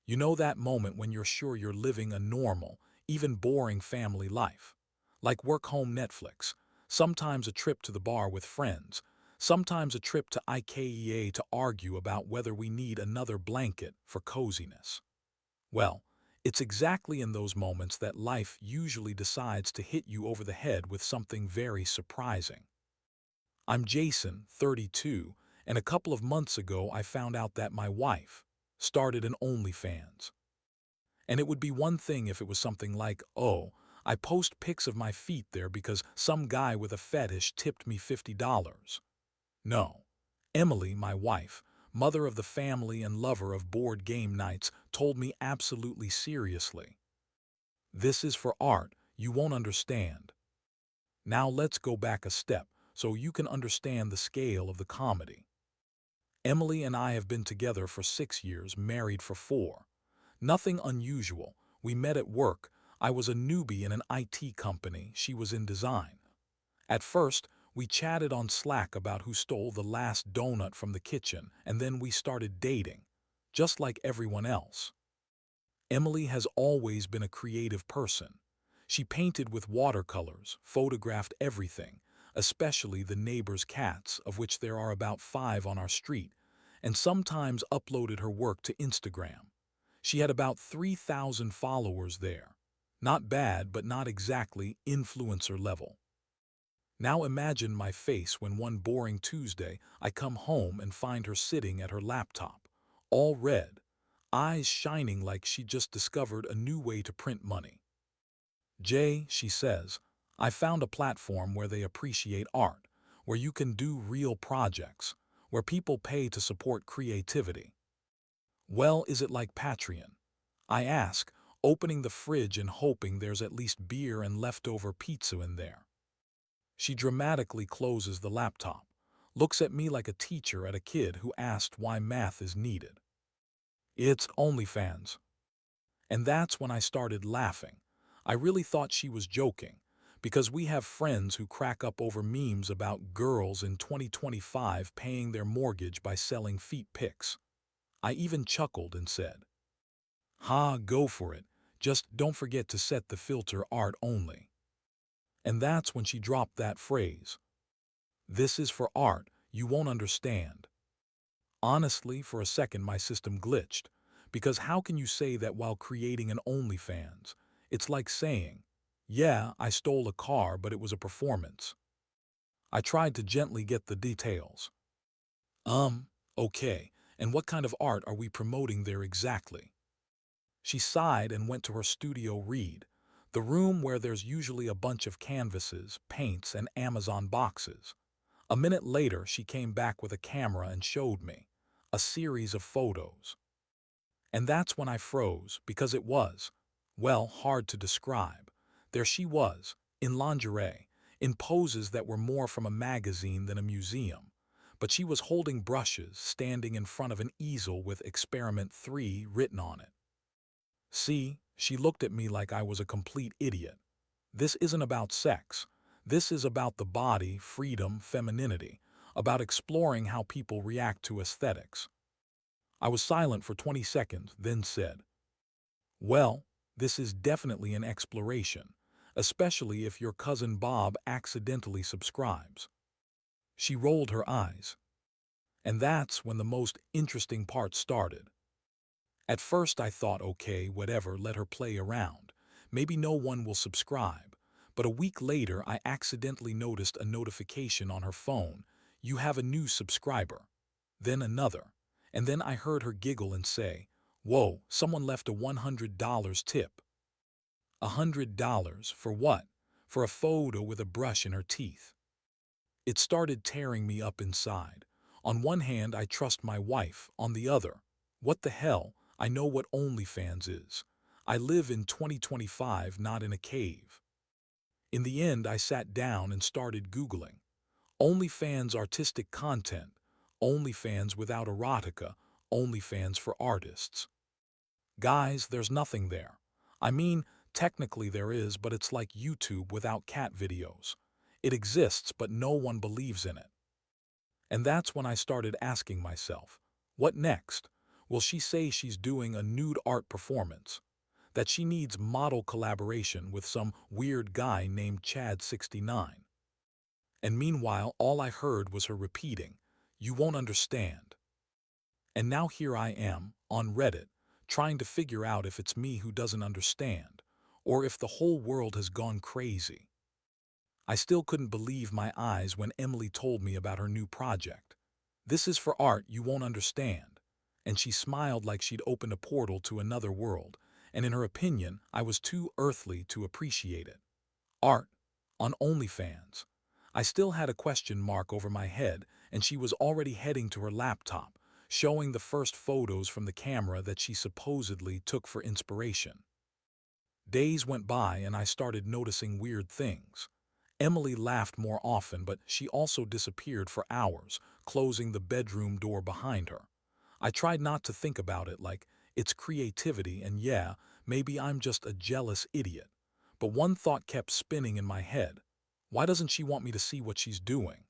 You know that moment when you're sure you're living a normal, even boring family life. Like work-home Netflix, sometimes a trip to the bar with friends, sometimes a trip to IKEA to argue about whether we need another blanket for coziness. Well, it's exactly in those moments that life usually decides to hit you over the head with something very surprising. I'm Jason, 32, and a couple of months ago I found out that my wife started an OnlyFans. And it would be one thing if it was something like, oh, I post pics of my feet there because some guy with a fetish tipped me $50. No. Emily, my wife, mother of the family and lover of board game nights, told me absolutely seriously, "This is for art, you won't understand." Now let's go back a step so you can understand the scale of the comedy. Emily and I have been together for 6 years, married for 4. Nothing unusual. We met at work. I was a newbie in an IT company. She was in design. At first, we chatted on Slack about who stole the last donut from the kitchen, and then we started dating, just like everyone else. Emily has always been a creative person. She painted with watercolors, photographed everything, especially the neighbors' cats, of which there are about 5 on our street, and sometimes uploaded her work to Instagram. She had about 3,000 followers there. Not bad, but not exactly influencer level. Now imagine my face when one boring Tuesday I come home and find her sitting at her laptop, all red, eyes shining like she just discovered a new way to print money. "Jay," she says, "I found a platform where they appreciate art, where you can do real projects, where people pay to support creativity." Well, is it like Patreon? I ask, opening the fridge and hoping there's at least beer and leftover pizza in there. She dramatically closes the laptop, looks at me like a teacher at a kid who asked why math is needed. "It's OnlyFans." And that's when I started laughing. I really thought she was joking, because we have friends who crack up over memes about girls in 2025 paying their mortgage by selling feet pics. I even chuckled and said, "Ha, go for it. Just don't forget to set the filter art only." And that's when she dropped that phrase. "This is for art, you won't understand." Honestly, for a second my system glitched, because how can you say that while creating an OnlyFans? It's like saying, "Yeah, I stole a car, but it was a performance." I tried to gently get the details. Um, okay, and what kind of art are we promoting there exactly?" She sighed and went to her studio read, the room where there's usually a bunch of canvases, paints, and Amazon boxes. A minute later, she came back with a camera and showed me a series of photos. And that's when I froze, because it was, well, hard to describe. There she was, in lingerie, in poses that were more from a magazine than a museum. But she was holding brushes, standing in front of an easel with Experiment 3 written on it. See, she looked at me like I was a complete idiot. This isn't about sex. This is about the body, freedom, femininity, about exploring how people react to aesthetics. I was silent for 20 seconds, then said, "Well, this is definitely an exploration, especially if your cousin Bob accidentally subscribes." She rolled her eyes. And that's when the most interesting part started. At first I thought, okay, whatever, let her play around. Maybe no one will subscribe. But a week later I accidentally noticed a notification on her phone. "You have a new subscriber." Then another. And then I heard her giggle and say, "Whoa, someone left a $100 tip." $100 for what? For a photo with a brush in her teeth. It started tearing me up inside. On one hand, I trust my wife. On the other, what the hell? I know what OnlyFans is. I live in 2025, not in a cave. In the end, I sat down and started Googling. OnlyFans artistic content, OnlyFans without erotica, OnlyFans for artists. Guys, there's nothing there. I mean, technically there is, but it's like YouTube without cat videos. It exists, but no one believes in it. And that's when I started asking myself, what next? Well, she says she's doing a nude art performance, that she needs model collaboration with some weird guy named Chad69. And meanwhile, all I heard was her repeating, "You won't understand." And now here I am, on Reddit, trying to figure out if it's me who doesn't understand, or if the whole world has gone crazy. I still couldn't believe my eyes when Emily told me about her new project. "This is for art you won't understand." And she smiled like she'd opened a portal to another world, and in her opinion, I was too earthly to appreciate it. Art on OnlyFans. I still had a question mark over my head, and she was already heading to her laptop, showing the first photos from the camera that she supposedly took for inspiration. Days went by and I started noticing weird things. Emily laughed more often, but she also disappeared for hours, closing the bedroom door behind her. I tried not to think about it, like it's creativity and yeah, maybe I'm just a jealous idiot. But one thought kept spinning in my head. Why doesn't she want me to see what she's doing?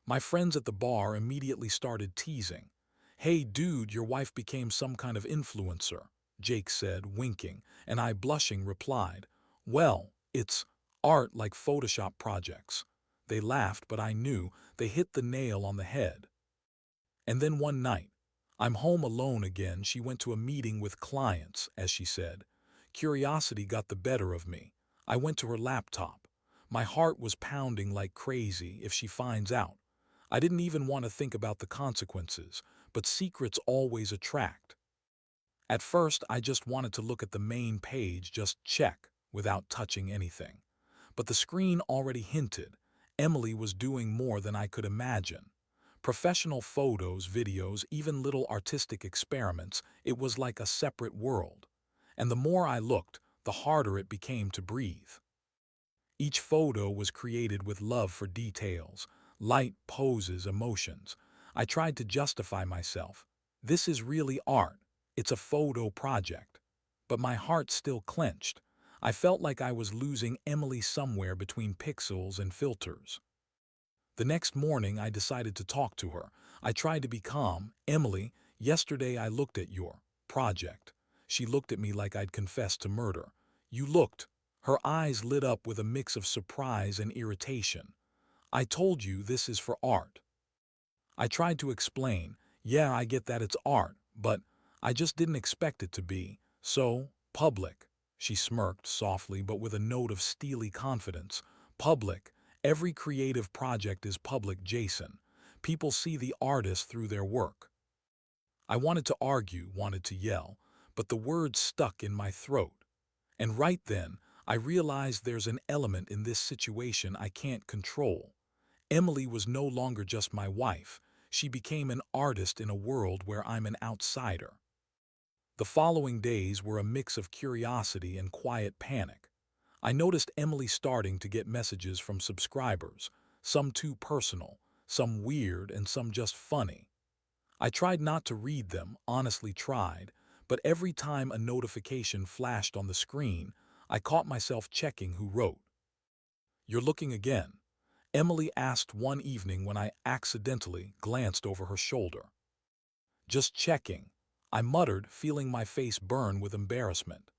My friends at the bar immediately started teasing. "Hey dude, your wife became some kind of influencer," Jake said, winking, and I, blushing, replied, "Well, it's art like Photoshop projects." They laughed, but I knew they hit the nail on the head. And then one night, I'm home alone again. She went to a meeting with clients, as she said. Curiosity got the better of me. I went to her laptop. My heart was pounding like crazy if she finds out. I didn't even want to think about the consequences, but secrets always attract. At first, I just wanted to look at the main page, just check, without touching anything. But the screen already hinted. Emily was doing more than I could imagine. Professional photos, videos, even little artistic experiments, it was like a separate world. And the more I looked, the harder it became to breathe. Each photo was created with love for details, light, poses, emotions. I tried to justify myself. This is really art. It's a photo project. But my heart still clenched. I felt like I was losing Emily somewhere between pixels and filters. The next morning, I decided to talk to her. I tried to be calm. "Emily, yesterday I looked at your project." She looked at me like I'd confessed to murder. "You looked." Her eyes lit up with a mix of surprise and irritation. "I told you this is for art." I tried to explain. "Yeah, I get that it's art, but I just didn't expect it to be so public." She smirked softly but with a note of steely confidence. "Public. Every creative project is public, Jason. People see the artist through their work." I wanted to argue, wanted to yell, but the words stuck in my throat. And right then, I realized there's an element in this situation I can't control. Emily was no longer just my wife. She became an artist in a world where I'm an outsider. The following days were a mix of curiosity and quiet panic. I noticed Emily starting to get messages from subscribers, some too personal, some weird, and some just funny. I tried not to read them, honestly tried, but every time a notification flashed on the screen, I caught myself checking who wrote. "You're looking again," Emily asked one evening when I accidentally glanced over her shoulder. "Just checking," I muttered, feeling my face burn with embarrassment.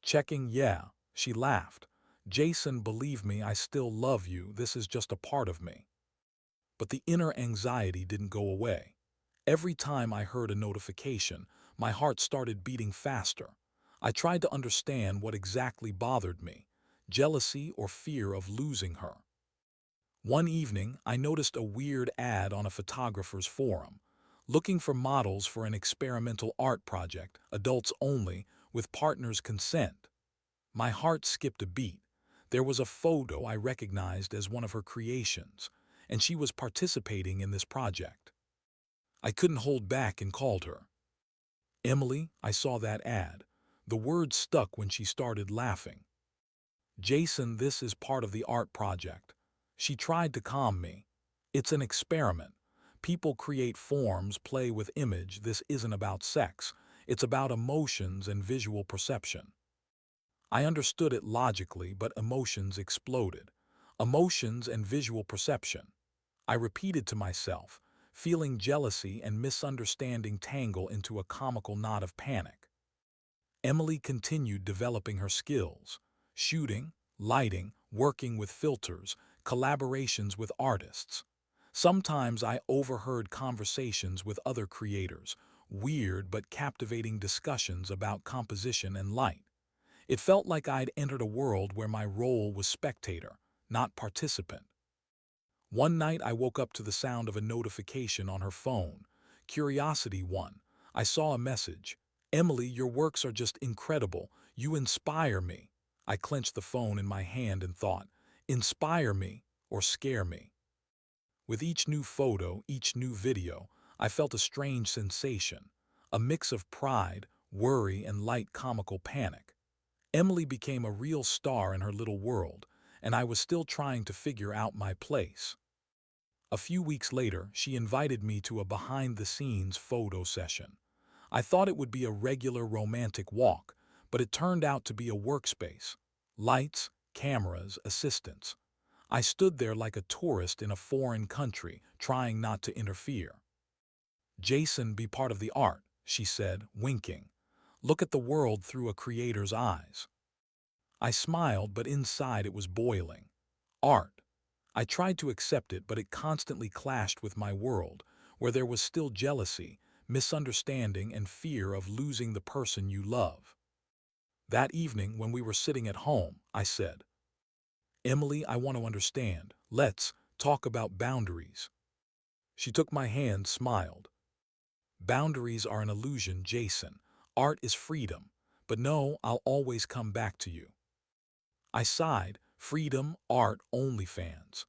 "Checking, yeah," she laughed. "Jason, believe me, I still love you. This is just a part of me." But the inner anxiety didn't go away. Every time I heard a notification, my heart started beating faster. I tried to understand what exactly bothered me, jealousy or fear of losing her. One evening, I noticed a weird ad on a photographer's forum, looking for models for an experimental art project, adults only, with partners' consent. My heart skipped a beat. There was a photo I recognized as one of her creations, and she was participating in this project. I couldn't hold back and called her. "Emily, I saw that ad." The word stuck when she started laughing. "Jason, this is part of the art project." She tried to calm me. "It's an experiment. People create forms, play with image. This isn't about sex. It's about emotions and visual perception." I understood it logically, but emotions exploded. Emotions and visual perception. I repeated to myself, feeling jealousy and misunderstanding tangle into a comical knot of panic. Emily continued developing her skills, shooting, lighting, working with filters, collaborations with artists. Sometimes I overheard conversations with other creators, weird but captivating discussions about composition and light. It felt like I'd entered a world where my role was spectator, not participant. One night I woke up to the sound of a notification on her phone. Curiosity won. I saw a message. "Emily, your works are just incredible. You inspire me." I clenched the phone in my hand and thought, inspire me or scare me? With each new photo, each new video, I felt a strange sensation, a mix of pride, worry, and light comical panic. Emily became a real star in her little world, and I was still trying to figure out my place. A few weeks later, she invited me to a behind-the-scenes photo session. I thought it would be a regular romantic walk, but it turned out to be a workspace. Lights, cameras, assistants. I stood there like a tourist in a foreign country, trying not to interfere. "Jason, be part of the art," she said, winking. "Look at the world through a creator's eyes." I smiled, but inside it was boiling. Art. I tried to accept it, but it constantly clashed with my world, where there was still jealousy, misunderstanding, and fear of losing the person you love. That evening, when we were sitting at home, I said, "Emily, I want to understand. Let's talk about boundaries." She took my hand, smiled. "Boundaries are an illusion, Jason. Art is freedom. But no, I'll always come back to you." I sighed. Freedom, art, OnlyFans.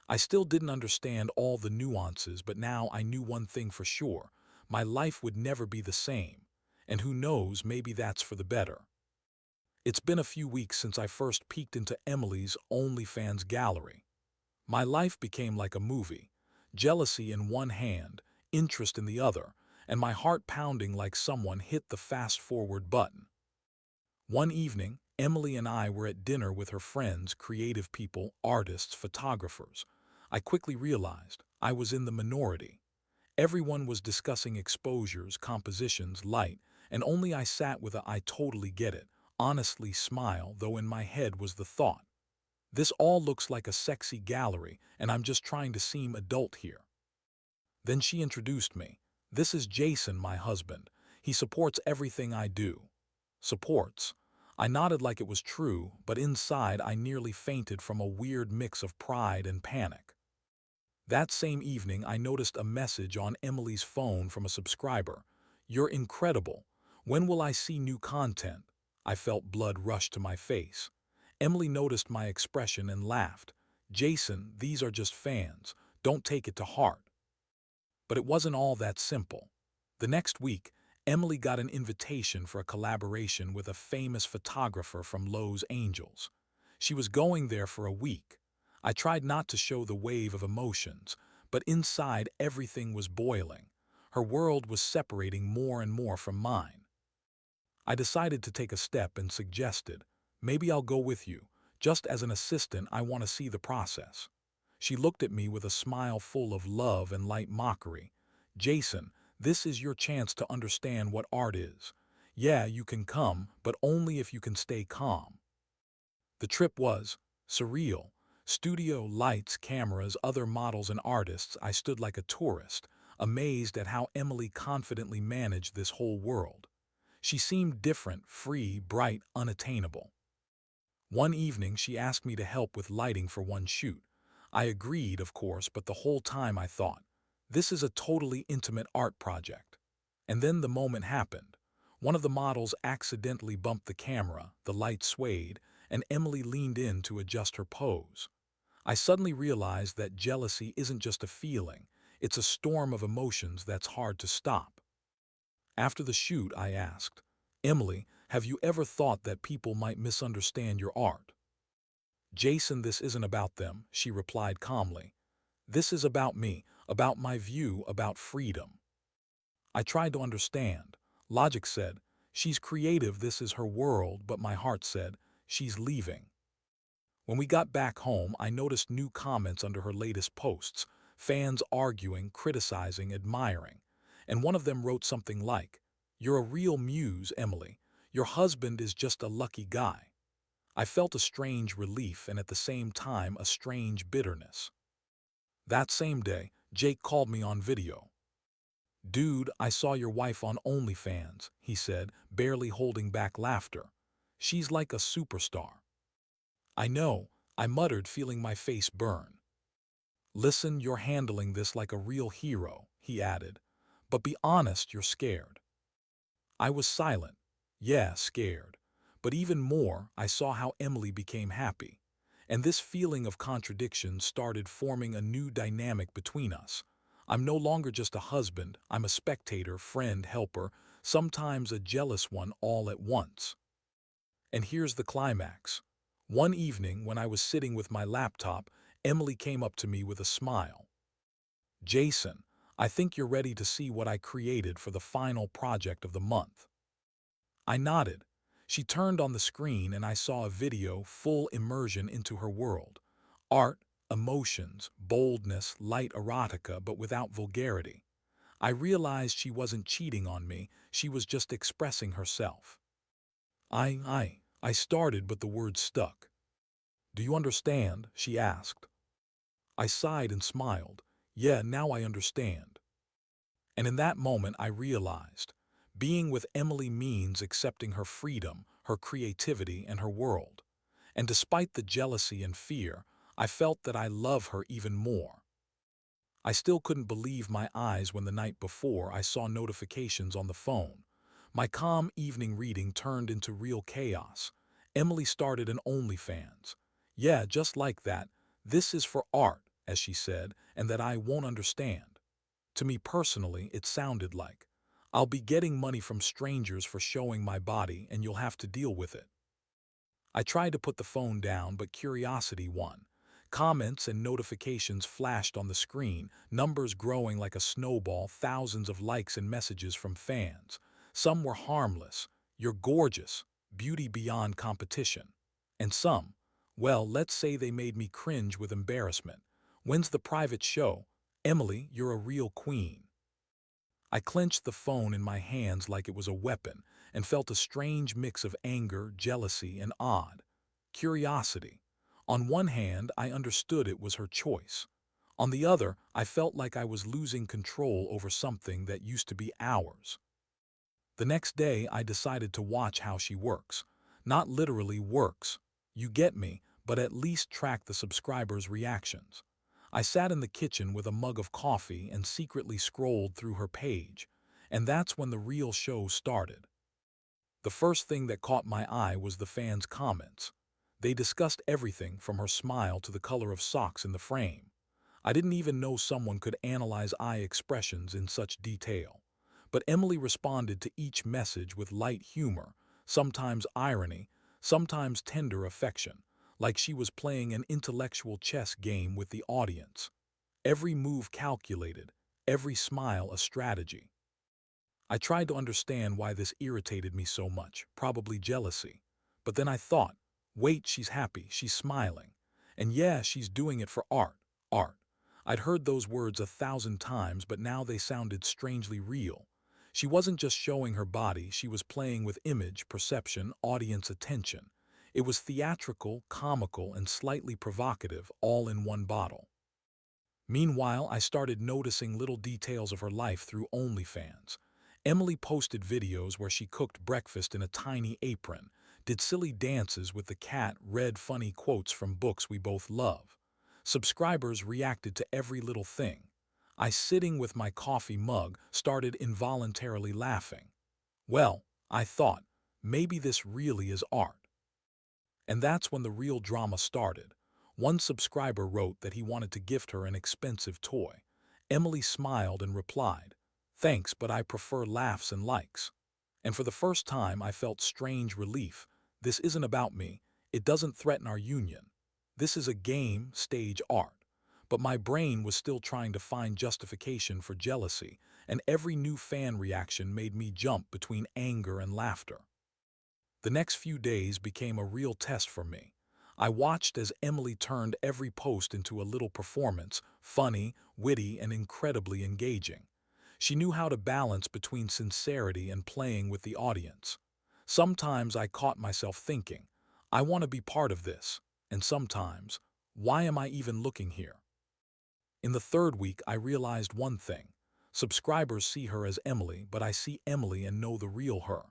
I still didn't understand all the nuances, but now I knew one thing for sure. My life would never be the same. And who knows, maybe that's for the better. It's been a few weeks since I first peeked into Emily's OnlyFans gallery. My life became like a movie. Jealousy in one hand, interest in the other, and my heart pounding like someone hit the fast-forward button. One evening, Emily and I were at dinner with her friends, creative people, artists, photographers. I quickly realized I was in the minority. Everyone was discussing exposures, compositions, light, and only I sat with a "I totally get it" honestly smile, though in my head was the thought, this all looks like a sexy gallery, and I'm just trying to seem adult here. Then she introduced me. "This is Jason, my husband. He supports everything I do." Supports. I nodded like it was true, but inside I nearly fainted from a weird mix of pride and panic. That same evening, I noticed a message on Emily's phone from a subscriber. "You're incredible. When will I see new content?" I felt blood rush to my face. Emily noticed my expression and laughed. "Jason, these are just fans. Don't take it to heart." But it wasn't all that simple. The next week, Emily got an invitation for a collaboration with a famous photographer from Los Angeles. She was going there for a week. I tried not to show the wave of emotions, but inside everything was boiling. Her world was separating more and more from mine. I decided to take a step and suggested, "Maybe I'll go with you. Just as an assistant, I want to see the process." She looked at me with a smile full of love and light mockery. "Jason, this is your chance to understand what art is. Yeah, you can come, but only if you can stay calm." The trip was surreal. Studio, lights, cameras, other models and artists. I stood like a tourist, amazed at how Emily confidently managed this whole world. She seemed different, free, bright, unattainable. One evening, she asked me to help with lighting for one shoot. I agreed, of course, but the whole time I thought, this is a totally intimate art project. And then the moment happened. One of the models accidentally bumped the camera, the light swayed, and Emily leaned in to adjust her pose. I suddenly realized that jealousy isn't just a feeling, it's a storm of emotions that's hard to stop. After the shoot, I asked, "Emily, have you ever thought that people might misunderstand your art?" "Jason, this isn't about them," she replied calmly. "This is about me, about my view, about freedom." I tried to understand. Logic said, "She's creative, this is her world," but my heart said, "She's leaving." When we got back home, I noticed new comments under her latest posts. fans arguing, criticizing, admiring. And one of them wrote something like, "You're a real muse, Emily. Your husband is just a lucky guy." I felt a strange relief and at the same time a strange bitterness. That same day, Jake called me on video. "Dude, I saw your wife on OnlyFans," he said, barely holding back laughter. "She's like a superstar." "I know," I muttered, feeling my face burn. "Listen, you're handling this like a real hero," he added. "But be honest, you're scared." I was silent. Yeah, scared. But even more, I saw how Emily became happy. And this feeling of contradiction started forming a new dynamic between us. I'm no longer just a husband, I'm a spectator, friend, helper, sometimes a jealous one all at once. And here's the climax. One evening, when I was sitting with my laptop, Emily came up to me with a smile. "Jason, I think you're ready to see what I created for the final project of the month." I nodded. She turned on the screen and I saw a video, full immersion into her world. Art, emotions, boldness, light erotica, but without vulgarity. I realized she wasn't cheating on me, she was just expressing herself. I started, but the words stuck. "Do you understand?" she asked. I sighed and smiled. "Yeah, now I understand." And in that moment I realized, being with Emily means accepting her freedom, her creativity, and her world. And despite the jealousy and fear, I felt that I love her even more. I still couldn't believe my eyes when the night before I saw notifications on the phone. My calm evening reading turned into real chaos. Emily started an OnlyFans. Yeah, just like that. "This is for art," as she said, "and that I won't understand." To me personally, it sounded like, "I'll be getting money from strangers for showing my body and you'll have to deal with it." I tried to put the phone down, but curiosity won. Comments and notifications flashed on the screen, numbers growing like a snowball, thousands of likes and messages from fans. Some were harmless, "You're gorgeous," "Beauty beyond competition." And some, well, let's say they made me cringe with embarrassment. "When's the private show? Emily, you're a real queen." I clenched the phone in my hands like it was a weapon and felt a strange mix of anger, jealousy, and odd curiosity. On one hand, I understood it was her choice. On the other, I felt like I was losing control over something that used to be ours. The next day, I decided to watch how she works. Not literally works, you get me, but at least track the subscribers' reactions. I sat in the kitchen with a mug of coffee and secretly scrolled through her page. And that's when the real show started. The first thing that caught my eye was the fans' comments. They discussed everything from her smile to the color of socks in the frame. I didn't even know someone could analyze eye expressions in such detail. But Emily responded to each message with light humor, sometimes irony, sometimes tender affection, like she was playing an intellectual chess game with the audience. Every move calculated, every smile a strategy. I tried to understand why this irritated me so much, probably jealousy. But then I thought, wait, she's happy, she's smiling. And yeah, she's doing it for art, art. I'd heard those words 1,000 times, but now they sounded strangely real. She wasn't just showing her body, she was playing with image, perception, audience attention. It was theatrical, comical, and slightly provocative, all in one bottle. Meanwhile, I started noticing little details of her life through OnlyFans. Emily posted videos where she cooked breakfast in a tiny apron, did silly dances with the cat, read funny quotes from books we both love. Subscribers reacted to every little thing. I, sitting with my coffee mug, started involuntarily laughing. Well, I thought, maybe this really is art. And that's when the real drama started. One subscriber wrote that he wanted to gift her an expensive toy. Emily smiled and replied, "Thanks, but I prefer laughs and likes." And for the first time, I felt strange relief. This isn't about me. It doesn't threaten our union. This is a game, stage art. But my brain was still trying to find justification for jealousy, and every new fan reaction made me jump between anger and laughter. The next few days became a real test for me. I watched as Emily turned every post into a little performance, funny, witty, and incredibly engaging. She knew how to balance between sincerity and playing with the audience. Sometimes I caught myself thinking, I want to be part of this, and sometimes, why am I even looking here? In the third week, I realized one thing. Subscribers see her as Emily, but I see Emily and know the real her.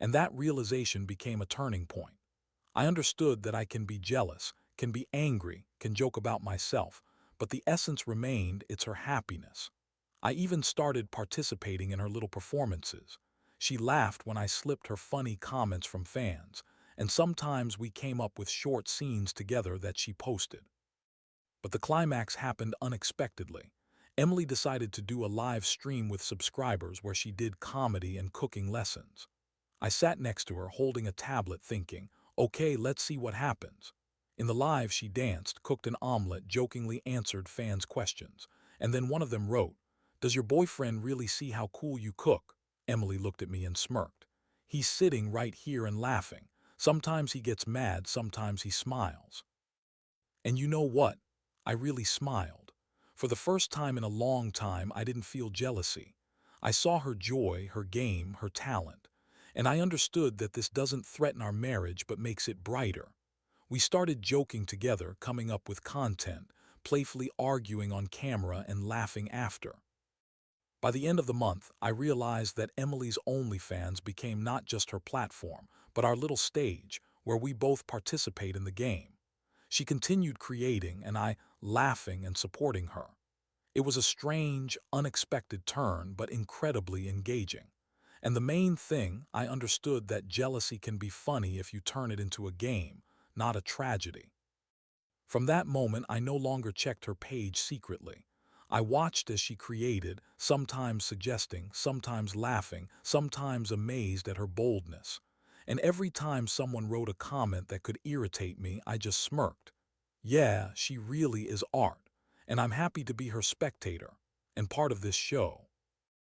And that realization became a turning point. I understood that I can be jealous, can be angry, can joke about myself, but the essence remained, it's her happiness. I even started participating in her little performances. She laughed when I slipped her funny comments from fans, and sometimes we came up with short scenes together that she posted. But the climax happened unexpectedly. Emily decided to do a live stream with subscribers where she did comedy and cooking lessons. I sat next to her holding a tablet thinking, okay, let's see what happens. In the live, she danced, cooked an omelet, jokingly answered fans' questions. And then one of them wrote, "Does your boyfriend really see how cool you cook?" Emily looked at me and smirked. "He's sitting right here and laughing. Sometimes he gets mad, sometimes he smiles." And you know what? I really smiled. For the first time in a long time, I didn't feel jealousy. I saw her joy, her game, her talent. And I understood that this doesn't threaten our marriage but makes it brighter. We started joking together, coming up with content, playfully arguing on camera and laughing after. By the end of the month, I realized that Emily's OnlyFans became not just her platform, but our little stage, where we both participate in the game. She continued creating, and I laughing and supporting her. It was a strange, unexpected turn, but incredibly engaging. And the main thing, I understood that jealousy can be funny if you turn it into a game, not a tragedy. From that moment, I no longer checked her page secretly. I watched as she created, sometimes suggesting, sometimes laughing, sometimes amazed at her boldness. And every time someone wrote a comment that could irritate me, I just smirked. Yeah, she really is art, and I'm happy to be her spectator and part of this show.